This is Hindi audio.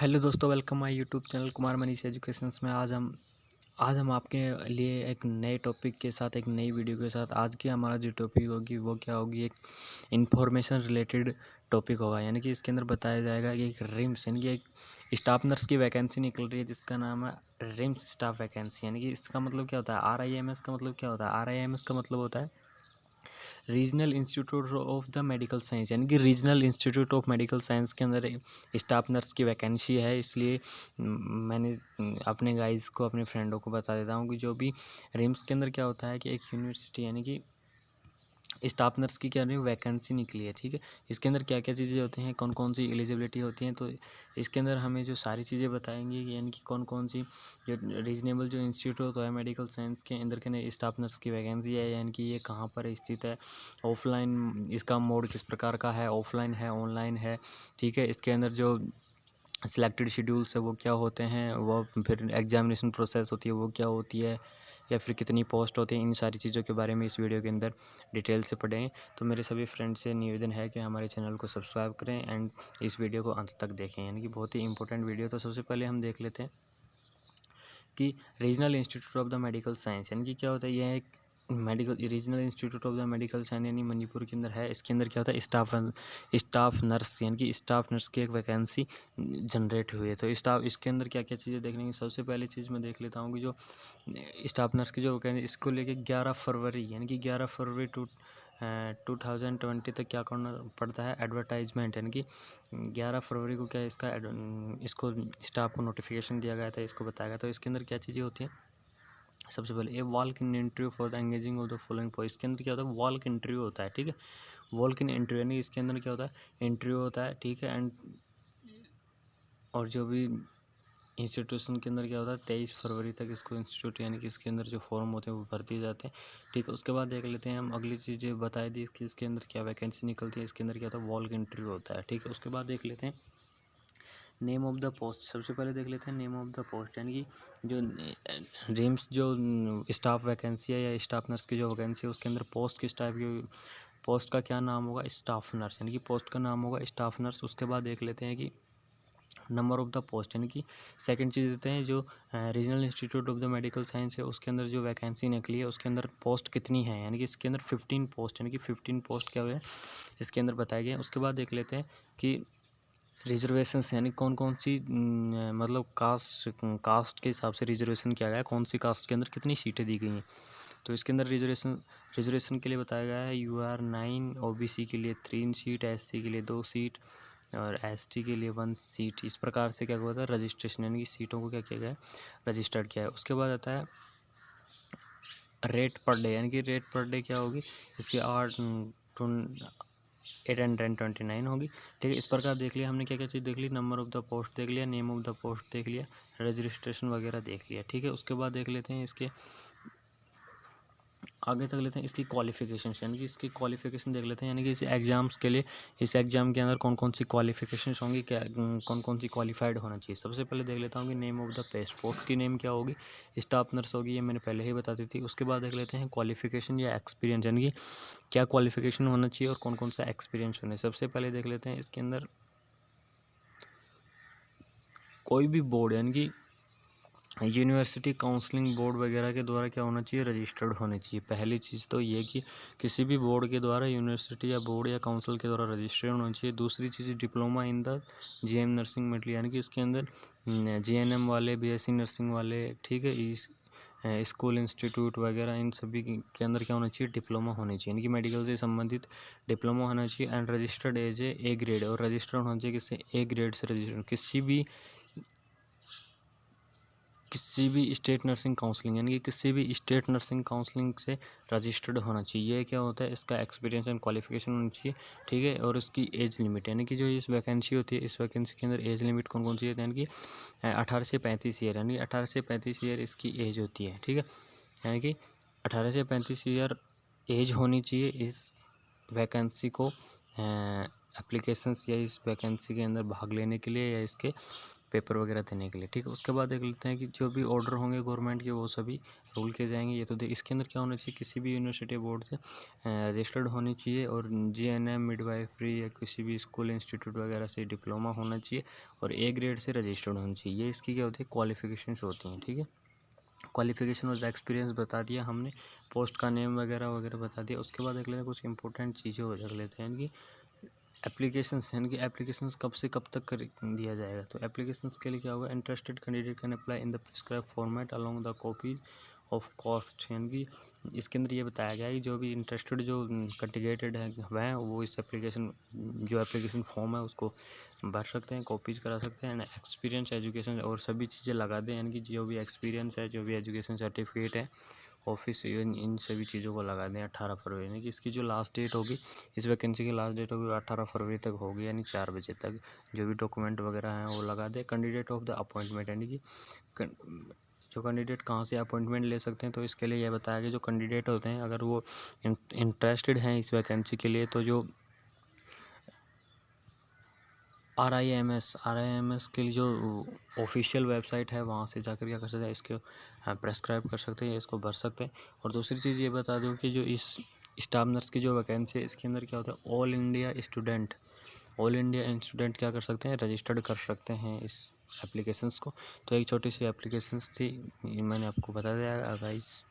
हेलो दोस्तों, welcome my YouTube channel Kumar Manish educations में। आज हम आपके लिए एक नए टॉपिक के साथ, एक नई वीडियो के साथ। आज की हमारा जो टॉपिक होगी वो क्या होगी, एक इंफॉर्मेशन रिलेटेड टॉपिक होगा। यानी कि इसके अंदर बताया जाएगा कि एक रिम्स यानी कि एक स्टाफ नर्स की वैकेंसी निकल रही है जिसका नाम है रिम्स स्टाफ वैकेंसी। यानी कि इसका मतलब क्या होता है, RIMS का मतलब क्या होता है। RIMS का मतलब होता है regional institute of the medical science. यानी कि regional institute of medical science के अंदर स्टाफ नर्स की वैकेंसी है। इसलिए मैंने अपने गाइज को, अपने फ्रेंडों को बता देता हूँ कि जो भी रिम्स के अंदर क्या होता है कि एक यूनिवर्सिटी यानी कि स्टाफ नर्स की क्या नहीं वैकेंसी निकली है। ठीक है, इसके अंदर क्या क्या चीज़ें होती हैं, कौन कौन सी एलिजिबिलिटी होती हैं, तो इसके अंदर हमें जो सारी चीज़ें बताएंगे कि यानी कि कौन कौन सी जो रीजनेबल जो इंस्टीट्यूट है मेडिकल साइंस के अंदर के नए स्टाफ नर्स की वैकेंसी है, यानी कि ये कहाँ पर स्थित है, ऑफलाइन इसका मोड किस प्रकार का है, ऑफलाइन है, ऑनलाइन है। ठीक है, इसके अंदर जो सिलेक्टेड शेड्यूल्स है वो क्या होते हैं, वो फिर एग्जामिनेशन प्रोसेस होती है वो क्या होती है, या फिर कितनी पोस्ट होती है, इन सारी चीज़ों के बारे में इस वीडियो के अंदर डिटेल से पढ़ें। तो मेरे सभी फ्रेंड से निवेदन है कि हमारे चैनल को सब्सक्राइब करें एंड इस वीडियो को अंत तक देखें। यानी कि बहुत ही इंपॉर्टेंट वीडियो। तो सबसे पहले हम देख लेते हैं कि regional institute of the medical science यानी कि क्या होता है। यह एक medical regional institute of the medical science यानी मणिपुर के अंदर है। इसके अंदर क्या होता है, स्टाफ नर्स यानी कि स्टाफ नर्स की एक वैकेंसी जनरेट हुई है। तो स्टाफ इसके अंदर क्या क्या चीज़ें देखने की, सबसे पहली चीज़ मैं देख लेता हूँ कि जो स्टाफ नर्स की जो वैकेंसी, इसको लेके 11 फरवरी यानी कि 11 फरवरी 2020 तक क्या करना पड़ता है, एडवर्टाइजमेंट। यानी कि 11 फरवरी को क्या इसका इसको स्टाफ को नोटिफिकेशन दिया गया था, इसको बताया गया। तो इसके अंदर क्या चीज़ें होती हैं, सबसे पहले ये walk in interview for the engaging of the following point. इसके अंदर क्या होता है, वॉक इंटरव्यू होता है। ठीक है, वॉक इन इंटरव्यू यानी इसके अंदर क्या होता है, इंटरव्यू होता है। ठीक है, एंड और जो भी इंस्टीट्यूशन के अंदर क्या होता है, 23 फरवरी तक इसको इंस्टीट्यूट यानी कि इसके अंदर जो फॉर्म होते हैं वो भर दिए जाते हैं। ठीक है, उसके बाद देख लेते हैं हम अगली चीज़ें बता दी कि इसके अंदर क्या वैकेंसी निकलती है। इसके अंदर क्या होता है, वॉक इंटरव्यू होता है। ठीक है, उसके बाद देख लेते हैं नेम ऑफ द पोस्ट। सबसे पहले देख लेते हैं नेम ऑफ द पोस्ट यानी कि जो रिम्स जो स्टाफ वैकेंसी है या स्टाफ नर्स की जो वैकेंसी है उसके अंदर पोस्ट किस टाइप की, पोस्ट का क्या नाम होगा, स्टाफ नर्स यानी कि पोस्ट का नाम होगा स्टाफ नर्स। उसके बाद देख लेते हैं कि नंबर ऑफ द पोस्ट यानी कि सेकंड चीज़ देते हैं जो regional institute of the medical science है उसके अंदर जो वैकेंसी निकली है उसके अंदर पोस्ट कितनी है। यानी कि इसके अंदर 15 पोस्ट यानी कि 15 पोस्ट क्या हुए हैं इसके अंदर बताए गए हैं। उसके बाद देख लेते हैं कि रिजर्वेशंस यानी कौन कौन सी मतलब कास्ट के हिसाब से रिजर्वेशन किया गया है, कौन सी कास्ट के अंदर कितनी सीटें दी गई हैं। तो इसके अंदर रिजर्वेशन के लिए बताया गया है UR9, OBC के लिए 3 सीट, SC के लिए 2 सीट और ST के लिए 1 सीट। इस प्रकार से क्या हुआ था, रजिस्ट्रेशन यानी कि सीटों को क्या किया गया है, रजिस्टर्ड किया है। उसके बाद आता है रेट पर डे यानी कि रेट पर डे क्या होगी, इसकी 829 होगी। ठीक है, इस प्रकार देख लिया हमने क्या क्या चीज़ देख ली, नंबर ऑफ द पोस्ट देख लिया, नेम ऑफ द पोस्ट देख लिया, रजिस्ट्रेशन वगैरह देख लिया। ठीक है, उसके बाद देख लेते हैं इसके आगे तक लेते हैं इसकी क्वालिफिकेशन यानी कि इसकी क्वालिफिकेशन देख लेते हैं। यानी कि इस एग्ज़ाम्स के लिए, इस एग्ज़ाम के अंदर कौन कौन सी क्वालिफिकेशन होंगी, क्या कौन कौन सी क्वालिफाइड होना चाहिए। सबसे पहले देख लेता हूँ कि नेम ऑफ द पोस्ट की नेम क्या होगी, स्टाफ नर्स होगी, ये मैंने पहले ही बता दी थी। उसके बाद देख लेते हैं क्वालिफिकेशन या एक्सपीरियंस यानी कि क्या क्वालिफिकेशन होना चाहिए और कौन कौन सा एक्सपीरियंस होना है। सबसे पहले देख लेते हैं इसके अंदर कोई भी बोर्ड यानी कि यूनिवर्सिटी काउंसलिंग बोर्ड वगैरह के द्वारा क्या होना चाहिए, रजिस्टर्ड होने चाहिए। पहली चीज़ तो ये कि किसी भी बोर्ड के द्वारा, यूनिवर्सिटी या बोर्ड या काउंसिल के द्वारा रजिस्टर्ड होना चाहिए। दूसरी चीज़ diploma in the GM nursing medical यानी कि इसके अंदर GNM वाले, BSc नर्सिंग वाले, ठीक है, इस स्कूल इंस्टीट्यूट वगैरह इन सभी के अंदर क्या होना चाहिए, डिप्लोमा होनी चाहिए। यानी कि मेडिकल से संबंधित डिप्लोमा होना चाहिए and registered as a grade, और रजिस्टर्ड होना चाहिए किससे, A ग्रेड से रजिस्टर्ड, किसी भी स्टेट नर्सिंग काउंसलिंग यानी कि किसी भी स्टेट नर्सिंग काउंसलिंग से रजिस्टर्ड होना चाहिए। ये क्या होता है, इसका एक्सपीरियंस एंड क्वालिफिकेशन होनी चाहिए। ठीक है, और इसकी एज लिमिट यानी कि जो इस वैकेंसी होती है, इस वैकेंसी के अंदर एज लिमिट कौन कौन सी है, यानी कि 18 से 35 ईयर यानी कि 18 से 35 ईयर इसकी एज होती है। ठीक है, यानी कि 18 से 35 ईयर एज होनी चाहिए इस वैकेंसी को एप्लीकेशंस या इस वैकेंसी के अंदर भाग लेने के लिए या इसके पेपर वगैरह देने के लिए, ठीक है। उसके बाद देख लेते हैं कि जो भी ऑर्डर होंगे गवर्नमेंट के वो सभी रूल किए जाएंगे। ये तो इसके अंदर क्या होना चाहिए, किसी भी यूनिवर्सिटी बोर्ड से रजिस्टर्ड होनी चाहिए, और GNM मिडवाइफरी या किसी भी स्कूल इंस्टीट्यूट वगैरह से डिप्लोमा होना चाहिए, और A ग्रेड से रजिस्टर्ड होनी चाहिए। ये इसकी क्या होती है, क्वालिफिकेशंस होती हैं, ठीक है। क्वालिफिकेशन और एक्सपीरियंस बता दिया हमने, पोस्ट का नेम वगैरह वगैरह बता दिया। उसके बाद देख लेते हैं कुछ इंपॉर्टेंट चीज़ें हो देख लेते हैं कि एप्लीकेशंस, यानी कि एप्लीकेशंस कब से कब तक कर दिया जाएगा। तो एप्लीकेशंस के लिए क्या होगा, interested candidate can apply in the prescribe format along the copies of cost, यानी कि इसके अंदर ये बताया गया है कि जो भी इंटरेस्टेड जो कैंडिडेट हैं वो इस एप्लीकेशन फॉर्म है उसको भर सकते हैं, कॉपीज करा सकते हैं। एंड एक्सपीरियंस, एजुकेशन और सभी चीज़ें लगा दें, यानी कि जो भी एक्सपीरियंस है, जो भी एजुकेशन सर्टिफिकेट है, ऑफिस, इन सभी चीज़ों को लगा दें 18 फरवरी, यानी कि इसकी जो लास्ट डेट होगी, इस वैकेंसी की लास्ट डेट होगी 18 फरवरी तक होगी, यानी 4 बजे तक जो भी डॉक्यूमेंट वगैरह हैं वो लगा दें। कैंडिडेट ऑफ द अपॉइंटमेंट, यानी कि जो कैंडिडेट कहाँ से अपॉइंटमेंट ले सकते हैं, तो इसके लिए यह बताया गया जो कैंडिडेट होते हैं अगर वो इंटरेस्टेड हैं इस वैकेंसी के लिए, तो जो RIMS के लिए जो ऑफिशियल वेबसाइट है वहाँ से जाकर क्या कर सकते हैं, इसको प्रेस्क्राइब कर सकते हैं, इसको भर सकते हैं। और दूसरी चीज़ ये बता दूँ कि जो इस स्टाफ नर्स की जो वैकेंसी है इसके अंदर क्या होता है, ऑल इंडिया स्टूडेंट क्या कर सकते हैं, रजिस्टर्ड कर सकते हैं इस एप्लीकेशंस को। तो एक छोटी सी एप्लीकेशंस थी, मैंने आपको बता दिया गाइस।